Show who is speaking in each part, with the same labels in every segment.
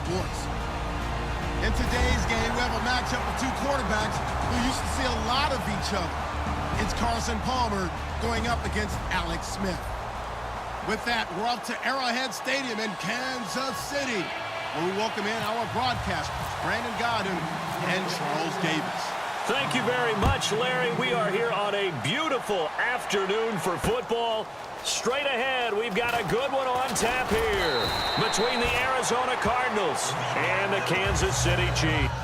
Speaker 1: sports. In today's game, we have a matchup of two quarterbacks who used to see a lot of each other. It's Carson Palmer going up against Alex Smith. With that, we're off to Arrowhead Stadium in Kansas City, where we welcome in our broadcasters, Brandon Godden and Charles Davis.
Speaker 2: Thank you very much, Larry. We are here on a beautiful afternoon for football. Straight ahead, we've got a good one on tap here between the Arizona Cardinals and the Kansas City Chiefs.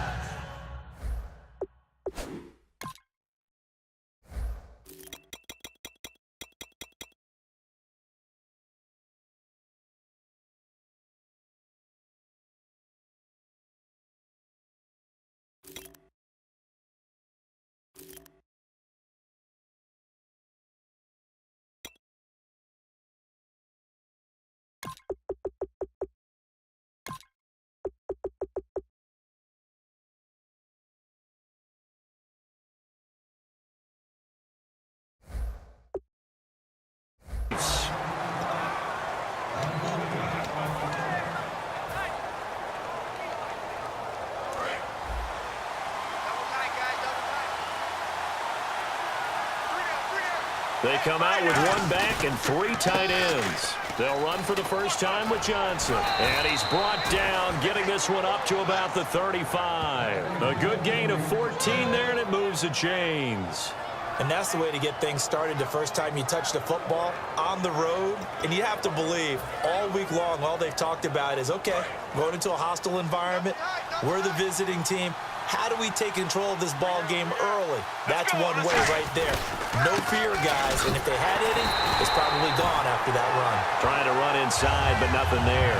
Speaker 2: They come out with one back and three tight ends. They'll run for the first time with Johnson. And he's brought down, getting this one up to about the 35. A good gain of 14 there, and it moves the chains.
Speaker 3: And that's the way to get things started the first time you touch the football on the road. And you have to believe all week long, all they've talked about is, okay, going into a hostile environment. We're the visiting team. How do we take control of this ball game early? That's one way right there. No fear, guys. And if they had any, it's probably gone after that run.
Speaker 2: Trying to run inside, but nothing there.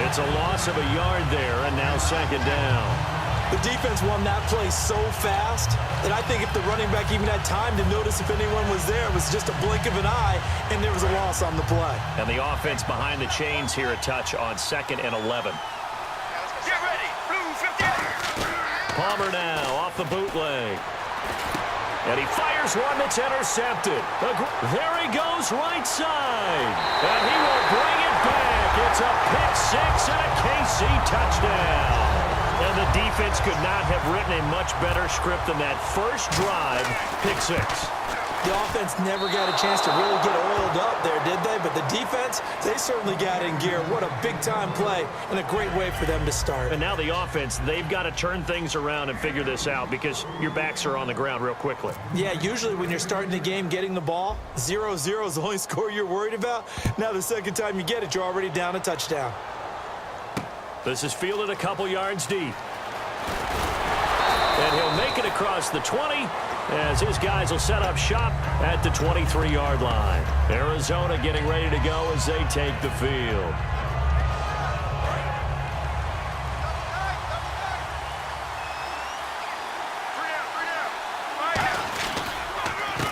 Speaker 2: It's a loss of a yard there, and now second down.
Speaker 3: The defense won that play so fast that I think if the running back even had time to notice if anyone was there, it was just a blink of an eye, and there was a loss on the play.
Speaker 2: And the offense behind the chains here a touch on 2nd and 11.
Speaker 4: Get ready. Blue 58.
Speaker 2: Palmer now off the bootleg. And he fires one that's intercepted. There he goes right side. And he will bring it back. It's a pick six and a KC touchdown. And the defense could not have written a much better script than that first drive, pick six.
Speaker 3: The offense never got a chance to really get oiled up there, did they? But the defense, they certainly got in gear. What a big-time play and a great way for them to start.
Speaker 2: And now the offense, they've got to turn things around and figure this out because your backs are on the ground real quickly.
Speaker 3: Yeah, usually when you're starting the game getting the ball, 0-0 is the only score you're worried about. Now the second time you get it, you're already down a touchdown.
Speaker 2: This is fielded a couple yards deep. And he'll make it across the 20 as his guys will set up shop at the 23-yard line. Arizona getting ready to go as they take the field.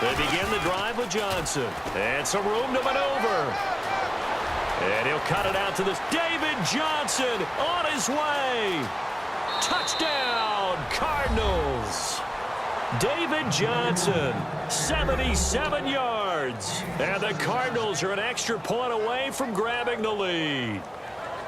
Speaker 2: They begin the drive with Johnson. And some room to maneuver. And he'll cut it out to this David Johnson on his way. Touchdown, Cardinals. David Johnson, 77 yards. And the Cardinals are an extra point away from grabbing the lead.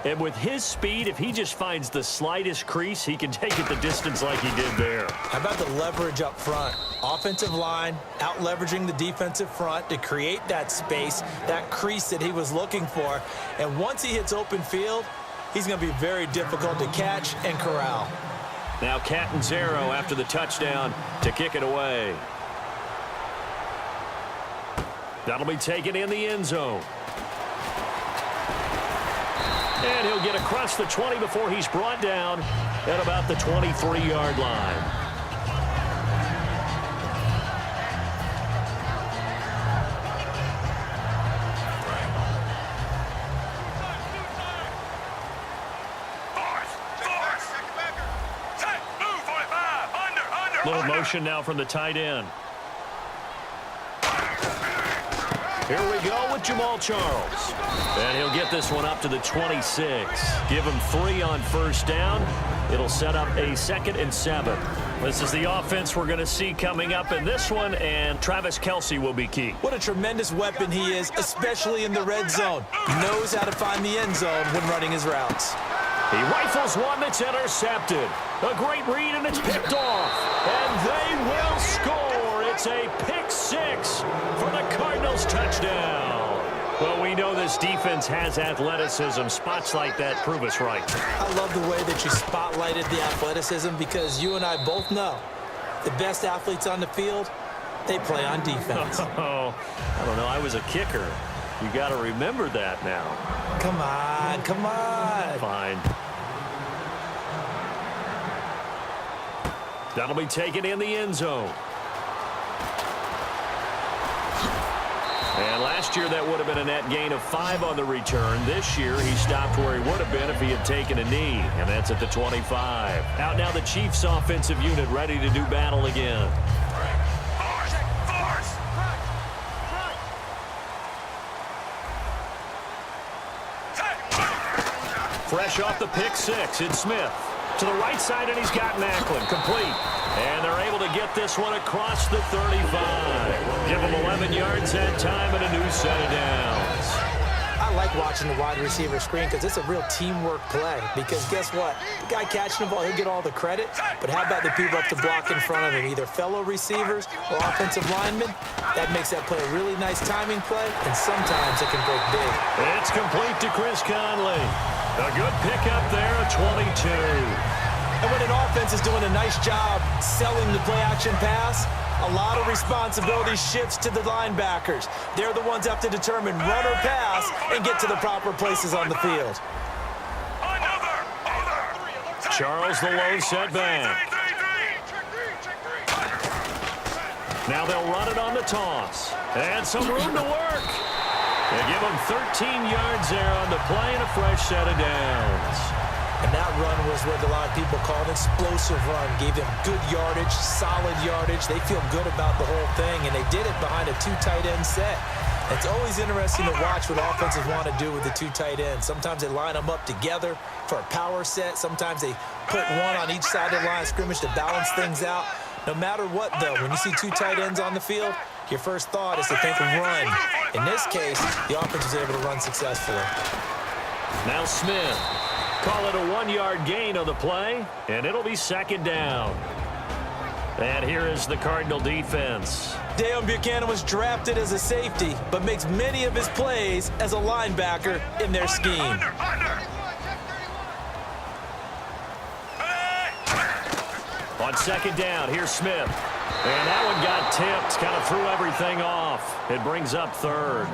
Speaker 2: And with his speed, if he just finds the slightest crease, he can take it the distance like he did there.
Speaker 3: How about the leverage up front? Offensive line out-leveraging the defensive front to create that space, that crease that he was looking for. And once he hits open field, he's going to be very difficult to catch and corral.
Speaker 2: Now Catanzaro after the touchdown to kick it away. That'll be taken in the end zone. And he'll get across the 20 before he's brought down at about the 23-yard line. Little motion now from the tight end. Here we go with Jamal Charles. And he'll get this one up to the 26. Give him 3 on first down. It'll set up a 2nd and 7. This is the offense we're going to see coming up in this one, and Travis Kelce will be key.
Speaker 3: What a tremendous weapon he is, especially in the red zone. He knows how to find the end zone when running his routes.
Speaker 2: He rifles one that's intercepted. A great read, and it's picked off. And they will score. It's a pick six for the Cardinals touchdown. Well, we know this defense has athleticism. Spots like that prove us right.
Speaker 3: I love the way that you spotlighted the athleticism because you and I both know the best athletes on the field, they play on defense.
Speaker 2: Oh, I don't know. I was a kicker. You got to remember that now.
Speaker 3: Come on, come on.
Speaker 2: Fine. That'll be taken in the end zone. And last year, that would have been a net gain of 5 on the return. This year, he stopped where he would have been if he had taken a knee, and that's at the 25. Out now, the Chiefs' offensive unit ready to do battle again. Fresh off the pick six, it's Smith. To the right side, and he's got Macklin. Complete. And they're able to get this one across the 35. Give him 11 yards that time and a new set of downs.
Speaker 3: I like watching the wide receiver screen because it's a real teamwork play. Because guess what? The guy catching the ball, he'll get all the credit. But how about the people up the block in front of him? Either fellow receivers or offensive linemen. That makes that play a really nice timing play, and sometimes it can break big.
Speaker 2: It's complete to Chris Conley. A good pickup there, a 22.
Speaker 3: And when an offense is doing a nice job selling the play-action pass, a lot of responsibility shifts to the linebackers. They're the ones that have to determine run or pass and get to the proper places on the field.
Speaker 2: Charles the lone setback. Now they'll run it on the toss. And some room to work. They give him 13 yards there on the play and a fresh set of downs.
Speaker 3: And that run was what a lot of people call an explosive run. Gave them good yardage, solid yardage. They feel good about the whole thing, and they did it behind a 2 tight end set. It's always interesting to watch what offenses want to do with the 2 tight ends. Sometimes they line them up together for a power set. Sometimes they put one on each side of the line of scrimmage to balance things out. No matter what, though, when you see 2 tight ends on the field, your first thought is to think of run. In this case, the offense was able to run successfully.
Speaker 2: Now Smith. Call it a 1-yard gain on the play, and it'll be second down. And here is the Cardinal defense.
Speaker 3: Deion Buchanan was drafted as a safety, but makes many of his plays as a linebacker in their scheme.
Speaker 2: On second down, here's Smith. And that one got tipped, kind of threw everything off. It brings up third.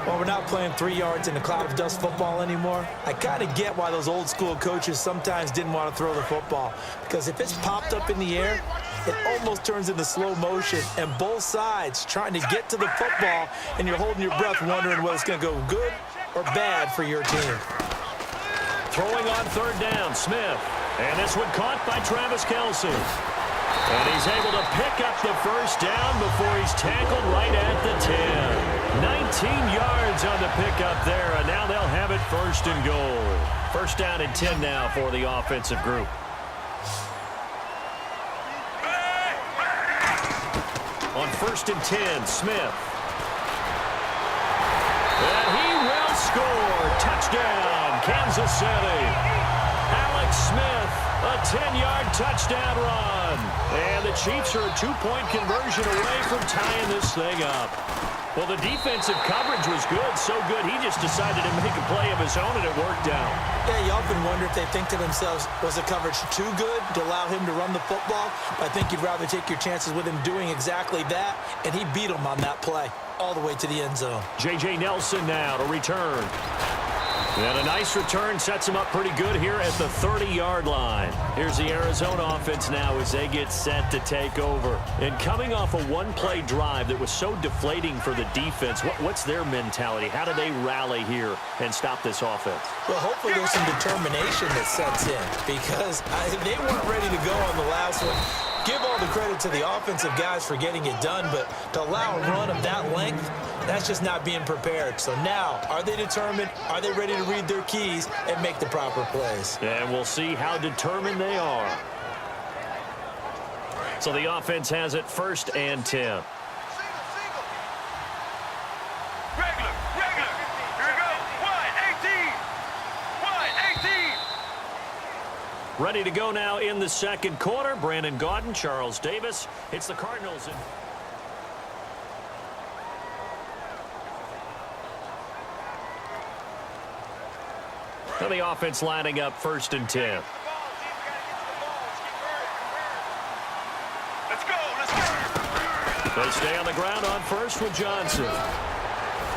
Speaker 3: Well, we're not playing 3 yards in a cloud of dust football anymore. I kind of get why those old school coaches sometimes didn't want to throw the football. Because if it's popped up in the air, it almost turns into slow motion. And both sides trying to get to the football, and you're holding your breath wondering whether it's going to go good or bad for your team.
Speaker 2: Throwing on third down, Smith. And this one caught by Travis Kelce. And he's able to pick up the first down before he's tackled right at the 10. 19 yards on the pickup there, and now they'll have it first and goal. First down and 10 now for the offensive group. On first and 10, Smith. And he will score. Touchdown, Kansas City. Alex Smith, a 10-yard touchdown run. And the Chiefs are a 2-point conversion away from tying this thing up. Well, the defensive coverage was good, so good he just decided to make a play of his own, and it worked out.
Speaker 3: Yeah, you often wonder if they think to themselves, was the coverage too good to allow him to run the football? I think you'd rather take your chances with him doing exactly that, and he beat him on that play all the way to the end zone.
Speaker 2: J.J. Nelson now to return. And a nice return sets him up pretty good here at the 30-yard line. Here's the Arizona offense now as they get set to take over. And coming off a one-play drive that was so deflating for the defense, what's their mentality? How do they rally here and stop this offense?
Speaker 3: Well, hopefully there's some determination that sets in because they weren't ready to go on the last one. Give all the credit to the offensive guys for getting it done, but to allow a run of that length, that's just not being prepared. So now, are they determined? Are they ready to read their keys and make the proper plays?
Speaker 2: And we'll see how determined they are. So the offense has it first and 10.
Speaker 4: Regular. Here we go. Wide 18. Wide 18.
Speaker 2: Ready to go now in the second quarter. Brandon Gaudin, Charles Davis. It's the Cardinals. So the offense lining up 1st and 10.
Speaker 4: Let's go.
Speaker 2: They stay on the ground on first with Johnson.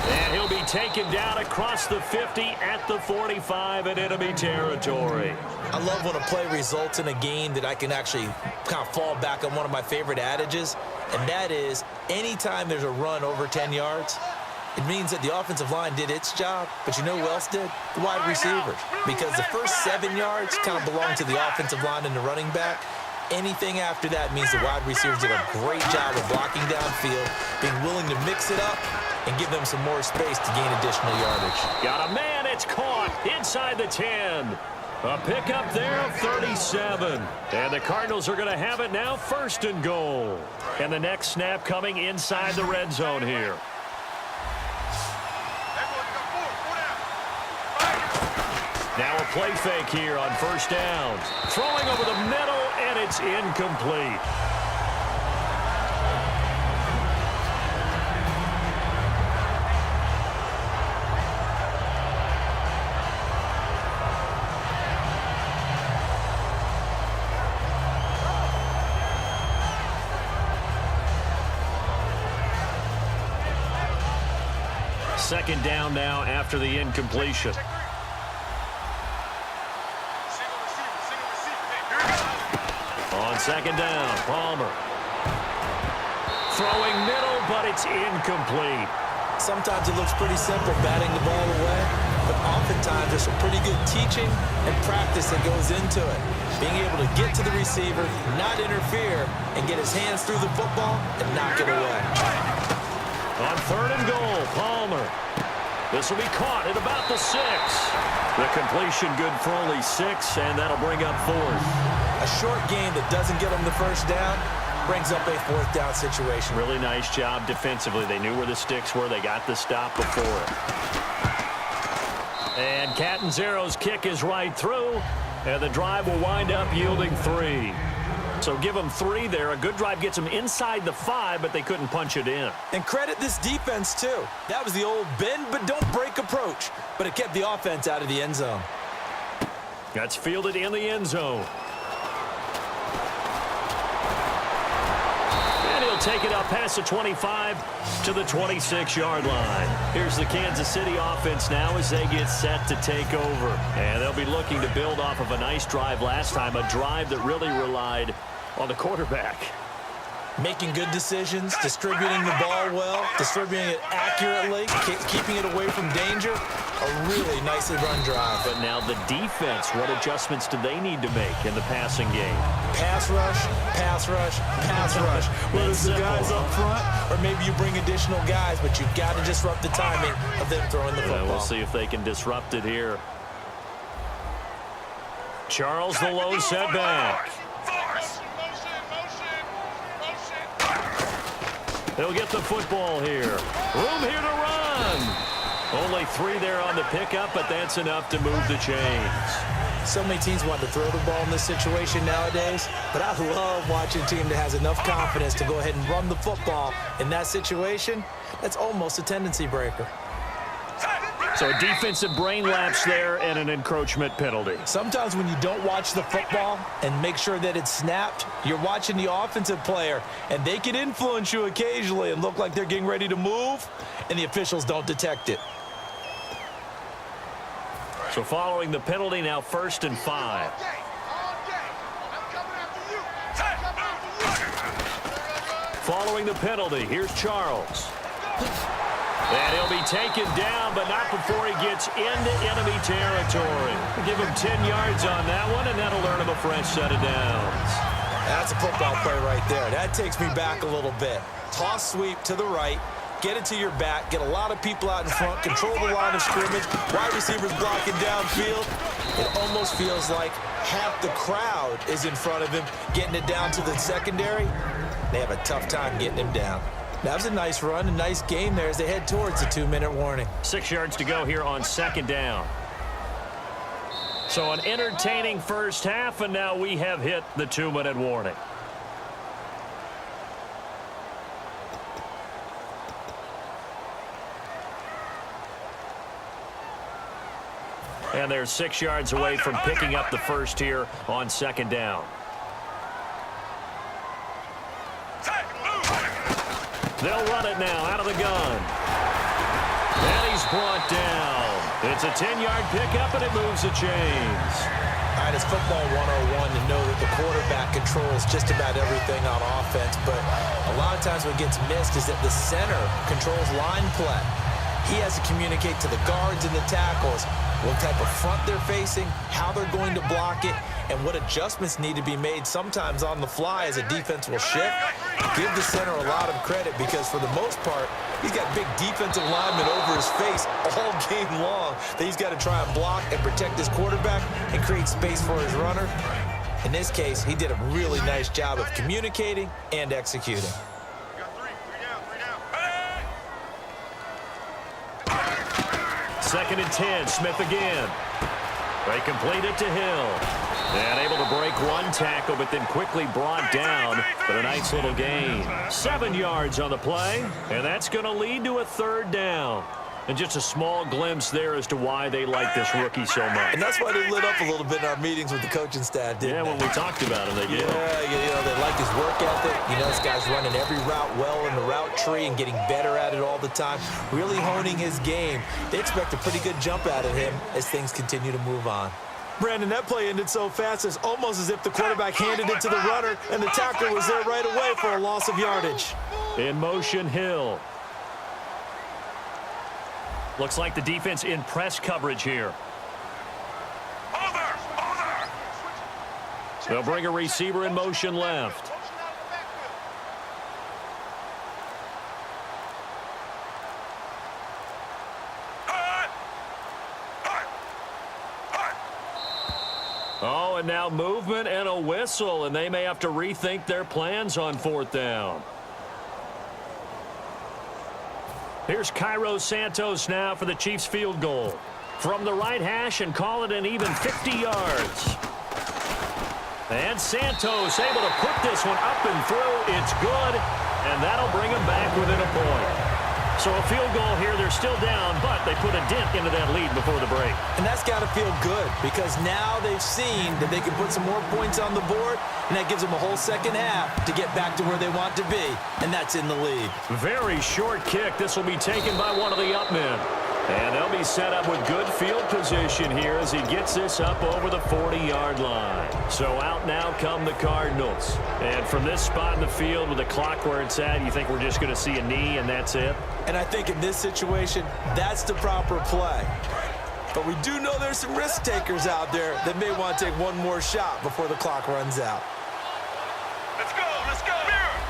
Speaker 2: And he'll be taken down across the 50 at the 45 in enemy territory.
Speaker 3: I love when a play results in a game that I can actually kind of fall back on one of my favorite adages, and that is anytime there's a run over 10 yards, it means that the offensive line did its job, but you know who else did? The wide receivers. Because the first 7 yards kind of belong to the offensive line and the running back. Anything after that means the wide receivers did a great job of blocking downfield, being willing to mix it up, and give them some more space to gain additional yardage.
Speaker 2: Got a man, it's caught inside the 10. A pickup there of 37. And the Cardinals are going to have it now 1st and goal. And the next snap coming inside the red zone here. Now a play fake here on 1st down. Throwing over the middle, and it's incomplete. Second down now after the incompletion. On 2nd down, Palmer. Throwing middle, but it's incomplete.
Speaker 3: Sometimes it looks pretty simple, batting the ball away, but oftentimes there's some pretty good teaching and practice that goes into it. Being able to get to the receiver, not interfere, and get his hands through the football and knock it away.
Speaker 2: On 3rd and goal, Palmer. This will be caught at about the 6. The completion good for only 6, and that'll bring up 4th.
Speaker 3: A short game that doesn't get them the 1st down brings up a 4th down situation.
Speaker 2: Really nice job defensively. They knew where the sticks were. They got the stop before it. And Catanzaro's kick is right through, and the drive will wind up yielding 3. So give them 3 there. A good drive gets them inside the 5, but they couldn't punch it in.
Speaker 3: And credit this defense, too. That was the old bend but don't break approach, but it kept the offense out of the end zone.
Speaker 2: That's fielded in the end zone. And he'll take it up past the 25 to the 26-yard line. Here's the Kansas City offense now as they get set to take over. And they'll be looking to build off of a nice drive last time, a drive that really relied on the quarterback.
Speaker 3: Making good decisions, distributing the ball well, distributing it accurately, keeping it away from danger. A really nicely run drive.
Speaker 2: But now the defense, what adjustments do they need to make in the passing game?
Speaker 3: Pass rush, pass rush, pass rush. Whether it's the guys up front or maybe you bring additional guys, but you've got to disrupt the timing of them throwing the football.
Speaker 2: We'll see if they can disrupt it here. Charles, the low setback. They'll get the football here. Room here to run. Only 3 there on the pickup, but that's enough to move the chains.
Speaker 3: So many teams want to throw the ball in this situation nowadays, but I love watching a team that has enough confidence to go ahead and run the football in that situation. That's almost a tendency breaker.
Speaker 2: So a defensive brain lapse there and an encroachment penalty.
Speaker 3: Sometimes when you don't watch the football and make sure that it's snapped, you're watching the offensive player, and they can influence you occasionally and look like they're getting ready to move, and the officials don't detect it.
Speaker 2: So following the penalty, now 1st and 5. Following the penalty, here's Charles. And he'll be taken down, but not before he gets into enemy territory. Give him 10 yards on that one, and that'll earn him a fresh set of downs.
Speaker 3: That's a football play right there. That takes me back a little bit. Toss sweep to the right. Get it to your back. Get a lot of people out in front. Control the line of scrimmage. Wide receivers blocking downfield. It almost feels like half the crowd is in front of him, getting it down to the secondary. They have a tough time getting him down. That was a nice run, a nice game there as they head towards the 2-minute warning.
Speaker 2: 6 yards to go here on 2nd down. So an entertaining first half, and now we have hit the 2-minute warning. And they're 6 yards away from picking up the first here on second down. They'll run it now out of the gun. And he's brought down. It's a 10-yard pickup, and it moves the chains.
Speaker 3: All right, it's football 101 to know that the quarterback controls just about everything on offense, but a lot of times what gets missed is that the center controls line play. He has to communicate to the guards and the tackles what type of front they're facing, how they're going to block it, and what adjustments need to be made sometimes on the fly as a defense will shift. Give the center a lot of credit because for the most part, he's got big defensive linemen over his face all game long that he's got to try and block and protect his quarterback and create space for his runner. In this case, he did a really nice job of communicating and executing.
Speaker 2: Second and 10, Smith again. They complete it to Hill. And able to break one tackle, but then quickly brought down. But a nice little gain. 7 yards on the play, and that's going to lead to a third down. And just a small glimpse there as to why they like this rookie so much.
Speaker 3: And that's why they lit up a little bit in our meetings with the coaching staff, didn't they?
Speaker 2: When we talked about him, they did.
Speaker 3: Yeah, they like his work ethic. You know, this guy's running every route well in the route tree and getting better at it all the time, really honing his game. They expect a pretty good jump out of him as things continue to move on. Brandon, that play ended so fast, it's almost as if the quarterback handed it to the runner, and the tackler was there right away for a loss of yardage.
Speaker 2: In motion, Hill. Looks like the defense in press coverage here. They'll bring a receiver in motion left. Oh, and now movement and a whistle, and they may have to rethink their plans on fourth down. Here's Cairo Santos now for the Chiefs field goal. From the right hash and call it an even 50 yards. And Santos able to put this one up and through. It's good, and that'll bring them back within a point. So a field goal here, they're still down, but they put a dent into that lead before the break.
Speaker 3: And that's got to feel good because now they've seen that they can put some more points on the board, and that gives them a whole second half to get back to where they want to be, and that's in the lead.
Speaker 2: Very short kick. This will be taken by one of the up men. And they'll be set up with good field position here as he gets this up over the 40-yard line. So out now come the Cardinals. And from this spot in the field with the clock where it's at, you think we're just going to see a knee and that's it?
Speaker 3: And I think in this situation, that's the proper play. But we do know there's some risk takers out there that may want to take one more shot before the clock runs out.
Speaker 4: Let's go, let's go. Mirror.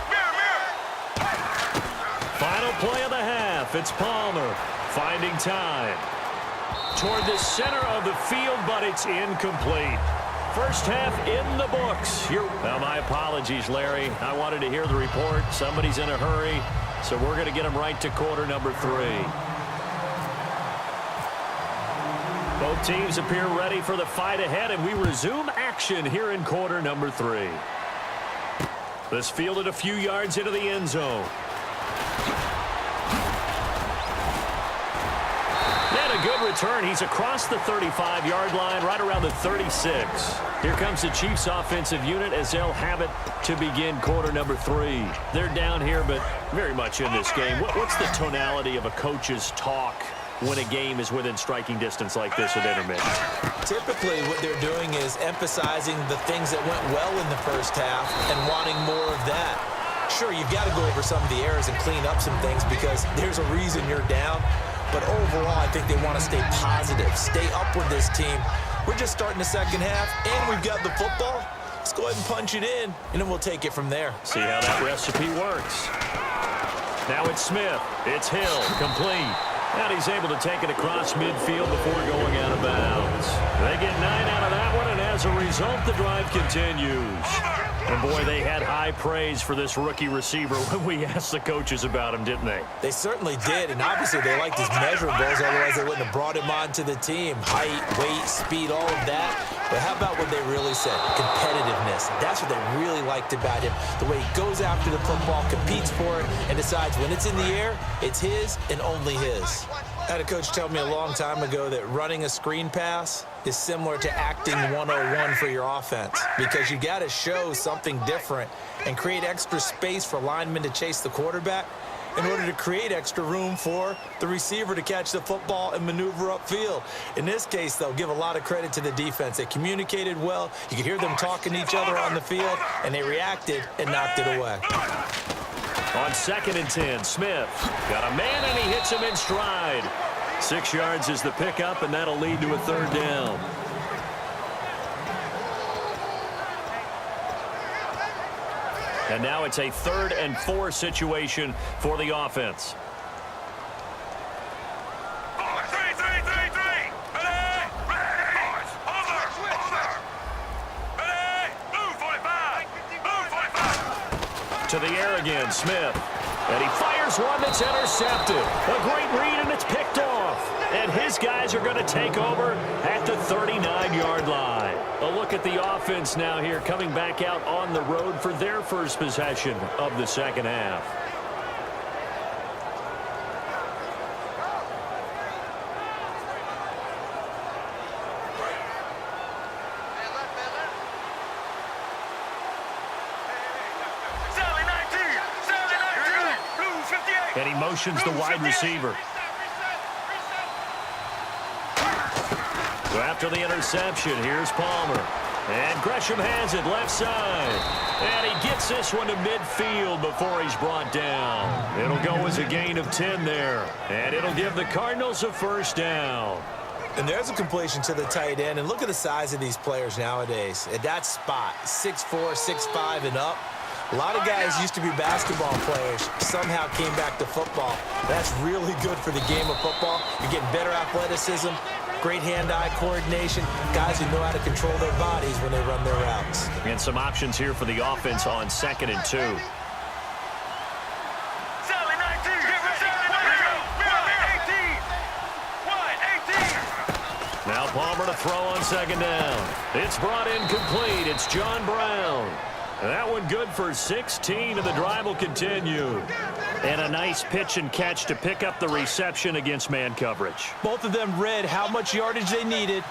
Speaker 2: Final play of the half. It's Palmer finding time toward the center of the field, but it's incomplete. First half in the books. Well, my apologies, Larry. I wanted to hear the report. Somebody's in a hurry, so we're going to get them right to quarter number 3. Both teams appear ready for the fight ahead, and we resume action here in quarter number 3. This fielded a few yards into the end zone. And a good return. He's across the 35-yard line, right around the 36. Here comes the Chiefs offensive unit as they'll have it to begin quarter number 3. They're down here, but very much in this game. What's the tonality of a coach's talk when a game is within striking distance like this at intermission?
Speaker 3: Typically, what they're doing is emphasizing the things that went well in the first half and wanting more of that. Sure, you've got to go over some of the errors and clean up some things because there's a reason you're down. But overall, I think they want to stay positive, stay up with this team. We're just starting the second half, and we've got the football. Let's go ahead and punch it in, and then we'll take it from there.
Speaker 2: See how that recipe works. Now it's Smith. It's Hill, complete. And he's able to take it across midfield before going out of bounds. They get 9 out of that one, and as a result, the drive continues. And, boy, they had high praise for this rookie receiver when we asked the coaches about him, didn't they?
Speaker 3: They certainly did, and obviously they liked his measurables, otherwise they wouldn't have brought him onto the team. Height, weight, speed, all of that. But how about what they really said? Competitiveness. That's what they really liked about him. The way he goes after the football, competes for it, and decides when it's in the air, it's his and only his. I had a coach tell me a long time ago that running a screen pass is similar to acting 101 for your offense, because you got to show something different and create extra space for linemen to chase the quarterback in order to create extra room for the receiver to catch the football and maneuver upfield. In this case, they'll give a lot of credit to the defense. They communicated well. You could hear them talking to each other on the field, and they reacted and knocked it away.
Speaker 2: On 2nd and 10, Smith got a man, and he hits him in stride. 6 yards is the pickup, and that'll lead to a 3rd down. And now it's a 3rd and 4 situation for the offense. To the air again, Smith. And he fires one that's intercepted. A great read, and it's picked off. And his guys are going to take over at the 39-yard line. A look at the offense now here, coming back out on the road for their first possession of the second half. And he motions the wide receiver. So after the interception, here's Palmer. And Gresham has it left side. And he gets this one to midfield before he's brought down. It'll go as a gain of 10 there. And it'll give the Cardinals a 1st down.
Speaker 3: And there's a completion to the tight end. And look at the size of these players nowadays. At that spot, 6'4", 6'5", and up. A lot of guys used to be basketball players, somehow came back to football. That's really good for the game of football. You're getting better athleticism, great hand-eye coordination, guys who know how to control their bodies when they run their routes.
Speaker 2: And some options here for the offense on 2nd and 2. Now Palmer to throw on 2nd down. It's brought in complete. It's John Brown. And that one good for 16, and the drive will continue. And a nice pitch and catch to pick up the reception against man coverage.
Speaker 3: Both of them read how much yardage they needed,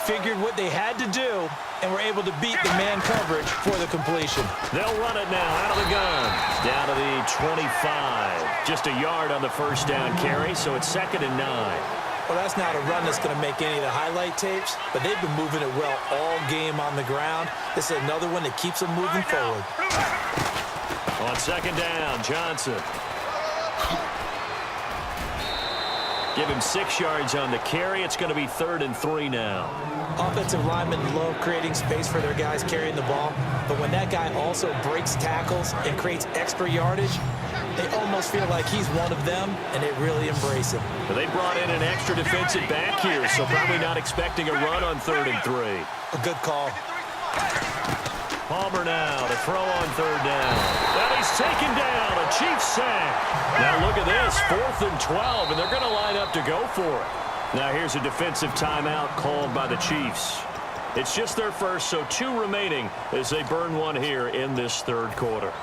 Speaker 3: figured what they had to do, and were able to beat the man coverage for the completion.
Speaker 2: They'll run it now out of the gun. Down to the 25. Just a yard on the 1st down carry, so it's 2nd and 9.
Speaker 3: Well, that's not a run that's going to make any of the highlight tapes, but they've been moving it well all game on the ground. This is another one that keeps them moving forward.
Speaker 2: On 2nd down, Johnson. Give him 6 yards on the carry. It's going to be 3rd and 3 now.
Speaker 3: Offensive linemen love creating space for their guys carrying the ball, but when that guy also breaks tackles and creates extra yardage, they almost feel like he's one of them, and they really embrace him.
Speaker 2: Well, they brought in an extra defensive back here, so probably not expecting a run on 3rd and 3.
Speaker 3: A good call.
Speaker 2: Palmer now to throw on 3rd down. And he's taken down. A Chiefs sack. Now look at this. 4th and 12, and they're going to line up to go for it. Now here's a defensive timeout called by the Chiefs. It's just their first, so 2 remaining as they burn one here in this 3rd quarter.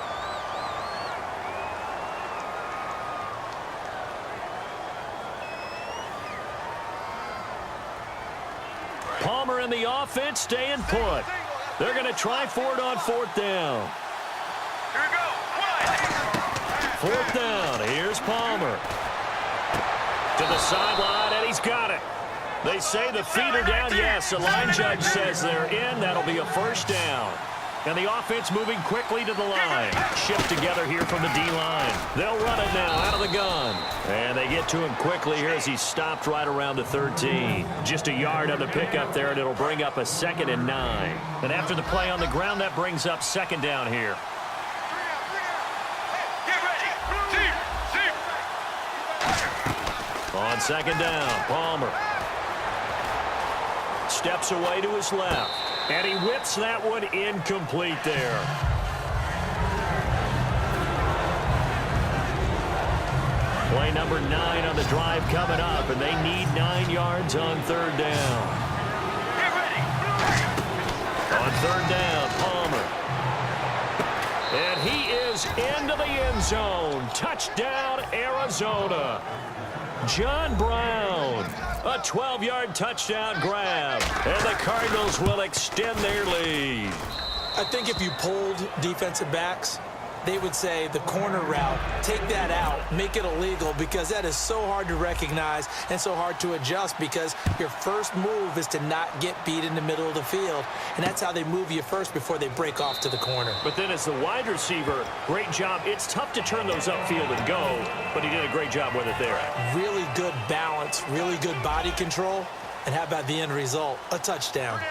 Speaker 2: Palmer and the offense staying put. They're going to try for it on 4th down.
Speaker 4: Here we go.
Speaker 2: 4th down. Here's Palmer. To the sideline, and he's got it. They say the feet are down. Yes, the line judge says they're in. That'll be a 1st down. And the offense moving quickly to the line. Shift together here from the D-line. They'll run it now out of the gun. And they get to him quickly here as he's stopped right around the 13. Just a yard on the pickup there, and it'll bring up a 2nd and 9. And after the play on the ground, that brings up 2nd down here.
Speaker 4: Get ready.
Speaker 2: On 2nd down, Palmer. Steps away to his left. And he whips that one incomplete there. number 9 on the drive coming up, and they need 9 yards on third down.
Speaker 4: Get ready.
Speaker 2: On third down, Palmer. And he is into the end zone. Touchdown, Arizona. John Brown, a 12-yard touchdown grab. And the Cardinals will extend their lead.
Speaker 3: I think if you polled defensive backs, they would say the corner route, take that out, make it illegal, because that is so hard to recognize and so hard to adjust, because your first move is to not get beat in the middle of the field, and that's how they move you first before they break off to the corner.
Speaker 2: But then as the wide receiver, great job. It's tough to turn those upfield and go, but he did a great job with it there.
Speaker 3: Really good balance, really good body control, and how about the end result? A touchdown.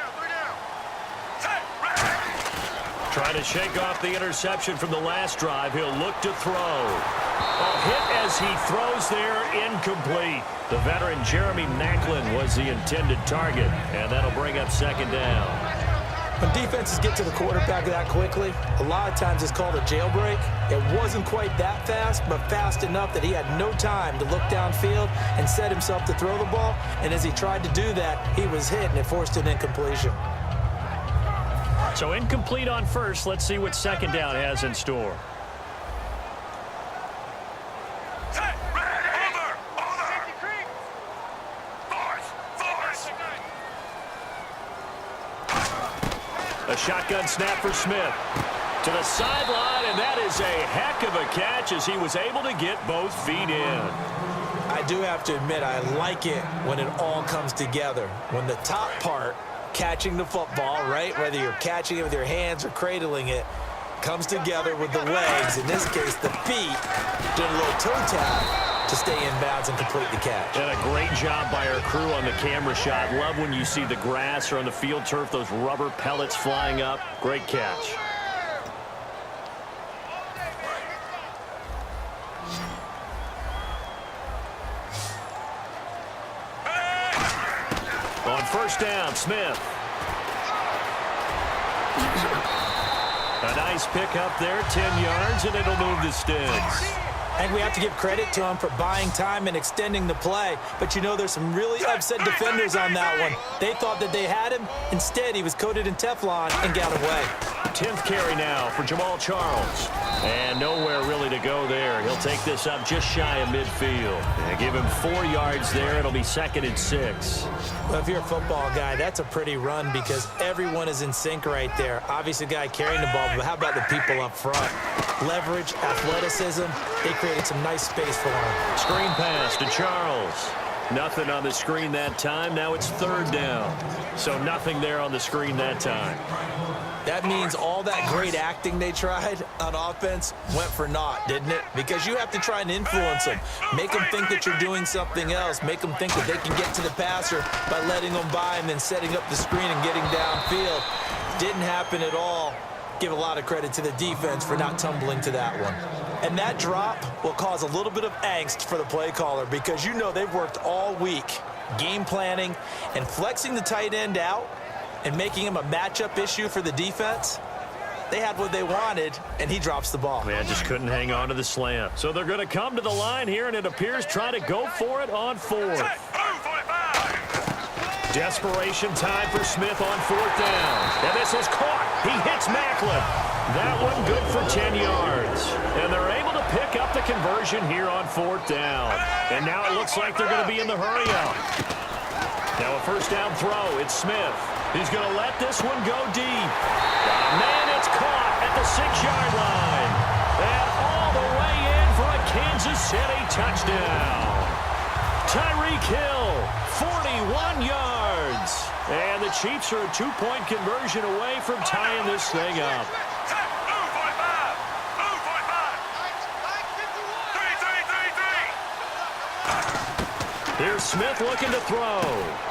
Speaker 2: Trying to shake off the interception from the last drive. He'll look to throw. A hit as he throws there, incomplete. The veteran Jeremy Maclin was the intended target, and that'll bring up second down.
Speaker 3: When defenses get to the quarterback that quickly, a lot of times it's called a jailbreak. It wasn't quite that fast, but fast enough that he had no time to look downfield and set himself to throw the ball. And as he tried to do that, he was hit, and it forced an incompletion.
Speaker 2: So incomplete on first. Let's see what second down has in store. A shotgun snap for Smith. To the sideline, and that is a heck of a catch as he was able to get both feet in.
Speaker 3: I do have to admit, I like it when it all comes together. When the top part, catching the football, right, whether you're catching it with your hands or cradling it, comes together with the legs, in this case the feet, did a little toe tap to stay in bounds and complete the catch.
Speaker 2: And a great job by our crew on the camera shot. Love when you see the grass or on the field turf, those rubber pellets flying up. Great catch. On first down, Smith. A nice pick up there, 10 yards, and it'll move the sticks.
Speaker 3: And we have to give credit to him for buying time and extending the play. But, you know, there's some really upset defenders on that one. They thought that they had him. Instead, he was coated in Teflon and got away.
Speaker 2: 10th carry now for Jamal Charles. And nowhere really to go there. He'll take this up just shy of midfield. And give him 4 yards there. It'll be 2nd and 6.
Speaker 3: Well, if you're a football guy, that's a pretty run because everyone is in sync right there. Obviously, the guy carrying the ball, but how about the people up front? Leverage, athleticism, they created some nice space for him.
Speaker 2: Screen pass to Charles. Nothing on the screen that time. Now it's 3rd down. So nothing there on the screen that time.
Speaker 3: That means all that great acting they tried on offense went for naught, didn't it? Because you have to try and influence them. Make them think that you're doing something else. Make them think that they can get to the passer by letting them by and then setting up the screen and getting downfield. Didn't happen at all. Give a lot of credit to the defense for not tumbling to that one. And that drop will cause a little bit of angst for the play caller because you know they've worked all week game planning and flexing the tight end out and making him a matchup issue for the defense. They had what they wanted, and he drops the ball.
Speaker 2: Man, just couldn't hang on to the slant. So they're going to come to the line here, and it appears trying to go for it on 4th. Desperation time for Smith on 4th down. And this is caught. He hits Maclin. That one good for 10 yards. And they're able to pick up the conversion here on 4th down. And now it looks like they're going to be in the hurry-up. Now a first down throw. It's Smith. He's going to let this one go deep. Man, it's caught at the 6-yard line. And all the way in for a Kansas City touchdown. Tyreek Hill, 41 yards. And the Chiefs are a 2-point conversion away from tying this thing up. Here's Smith looking to throw.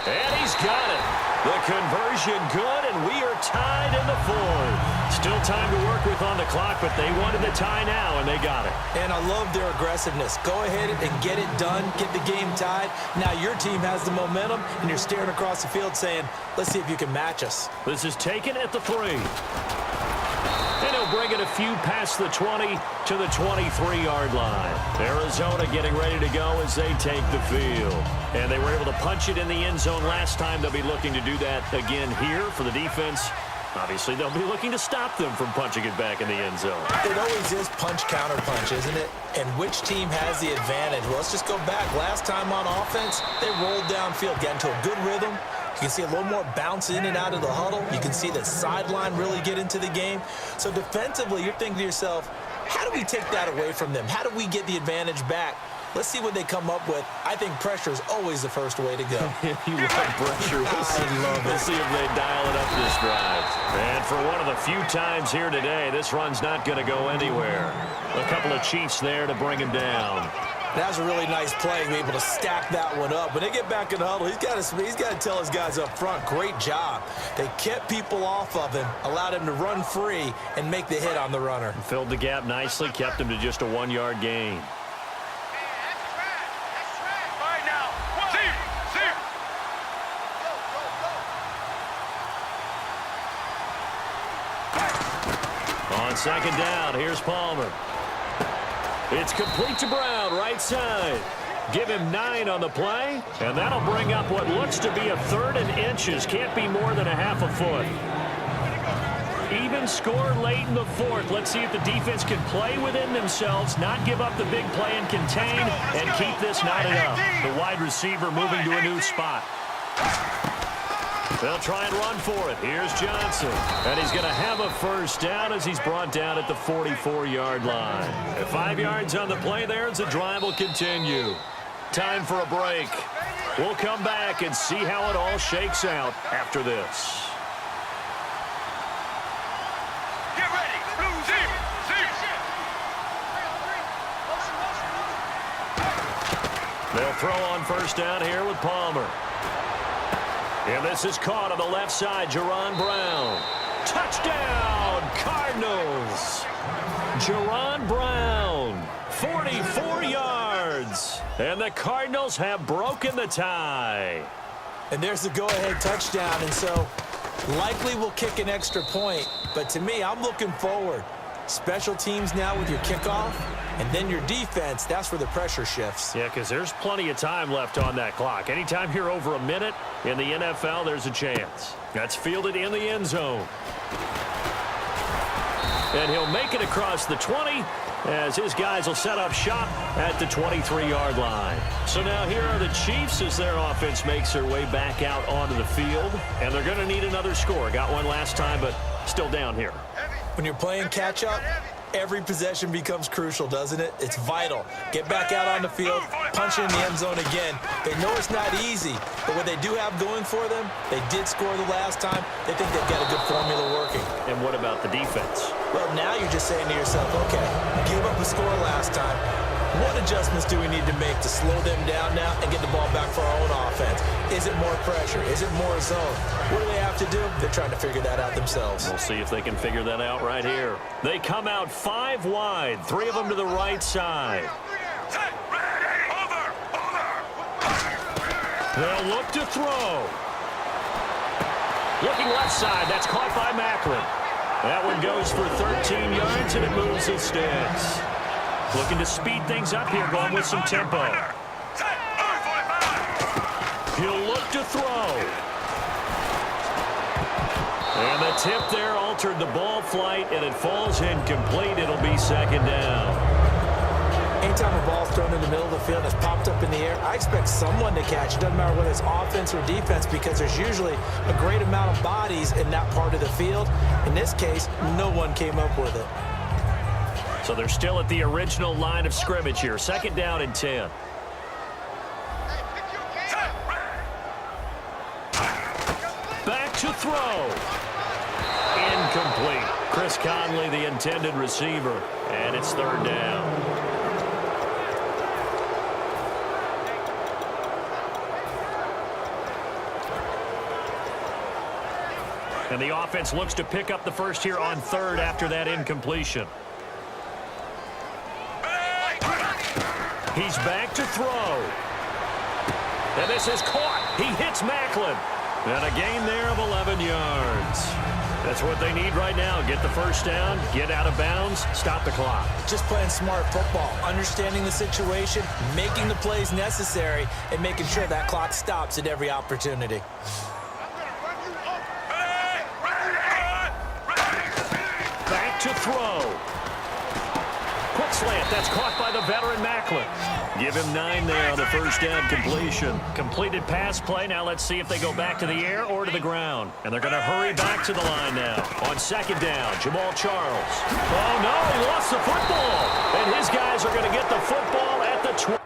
Speaker 2: And he's got it. The conversion good, and we are tied in the 4th. Still time to work with on the clock, but they wanted the tie now, and they got it.
Speaker 3: And I love their aggressiveness. Go ahead and get it done, get the game tied. Now your team has the momentum, and you're staring across the field saying, let's see if you can match us.
Speaker 2: This is taken at the 3. And he'll bring it a few past the 20 to the 23-yard line. Arizona getting ready to go as they take the field. And they were able to punch it in the end zone last time. They'll be looking to do that again here for the defense. Obviously, they'll be looking to stop them from punching it back in the end zone.
Speaker 3: It always is punch-counter-punch, isn't it? And which team has the advantage? Well, let's just go back. Last time on offense, they rolled downfield, got into a good rhythm. You can see a little more bounce in and out of the huddle. You can see the sideline really get into the game. So defensively, you're thinking to yourself, how do we take that away from them? How do we get the advantage back? Let's see what they come up with. I think pressure is always the first way to go.
Speaker 2: You love pressure. We'll see if they dial it up this drive. And for one of the few times here today, this run's not going to go anywhere. A couple of Chiefs there to bring him down.
Speaker 3: That was a really nice play, be able to stack that one up. When they get back in the huddle, he's got to tell his guys up front, great job. They kept people off of him, allowed him to run free and make the hit on the runner.
Speaker 2: Filled the gap nicely, kept him to just a 1-yard gain. On second down, here's Palmer. It's complete to Brown, right side. Give him 9 on the play, and that'll bring up what looks to be a 3rd and inches. Can't be more than a half a foot. Even score late in the 4th. Let's see if the defense can play within themselves, not give up the big play and contain, and keep this knotted up. The wide receiver moving to a new spot. They'll try and run for it. Here's Johnson. And he's going to have a first down as he's brought down at the 44-yard line. At 5 yards on the play there as the drive will continue. Time for a break. We'll come back and see how it all shakes out after this.
Speaker 4: Get ready. Blue team.
Speaker 2: They'll throw on first down here with Palmer. And this is caught on the left side, Jaron Brown. Touchdown, Cardinals. Jaron Brown, 44 yards. And the Cardinals have broken the tie.
Speaker 3: And there's the go-ahead touchdown, and so likely we'll kick an extra point. But to me, I'm looking forward. Special teams now with your kickoff, and then your defense, that's where the pressure shifts.
Speaker 2: Yeah, because there's plenty of time left on that clock. Anytime you're over a minute in the NFL, there's a chance. That's fielded in the end zone. And he'll make it across the 20 as his guys will set up shop at the 23-yard line. So now here are the Chiefs as their offense makes their way back out onto the field. And they're going to need another score. Got one last time, but still down here.
Speaker 3: When you're playing catch-up, every possession becomes crucial, doesn't it? It's vital. Get back out on the field, punch in the end zone again. They know it's not easy, but what they do have going for them, they did score the last time. They think they've got a good formula working.
Speaker 2: And what about the defense?
Speaker 3: Well, now you're just saying to yourself, okay, give up a score last time. What adjustments do we need to make to slow them down now and get the ball back for our own offense? Is it more pressure? Is it more zone? What do they have to do? They're trying to figure that out themselves.
Speaker 2: We'll see if they can figure that out right here. They come out 5 wide, 3 of them to the right side. They'll look to throw. Looking left side, that's caught by Macklin. That one goes for 13 yards, and it moves the sticks. Looking to speed things up here, going with some tempo. He'll look to throw. And the tip there altered the ball flight, and it falls incomplete. It'll be second down.
Speaker 3: Anytime a ball's thrown in the middle of the field and it's popped up in the air, I expect someone to catch. It doesn't matter whether it's offense or defense because there's usually a great amount of bodies in that part of the field. In this case, no one came up with it.
Speaker 2: So they're still at the original line of scrimmage here. Second down and 10. Back to throw. Incomplete. Chris Conley, the intended receiver. And it's third down. And the offense looks to pick up the first here on third after that incompletion. He's back to throw. And this is caught. He hits Macklin. And a gain there of 11 yards. That's what they need right now. Get the first down, get out of bounds, stop the clock.
Speaker 3: Just playing smart football, understanding the situation, making the plays necessary, and making sure that clock stops at every opportunity.
Speaker 2: Back to throw. Quick slant. That's caught by the veteran Macklin. Give him 9 there on the first down completion. Completed pass play. Now let's see if they go back to the air or to the ground. And they're going to hurry back to the line now. On second down, Jamal Charles. Oh, no, he lost the football. And his guys are going to get the football at the 20.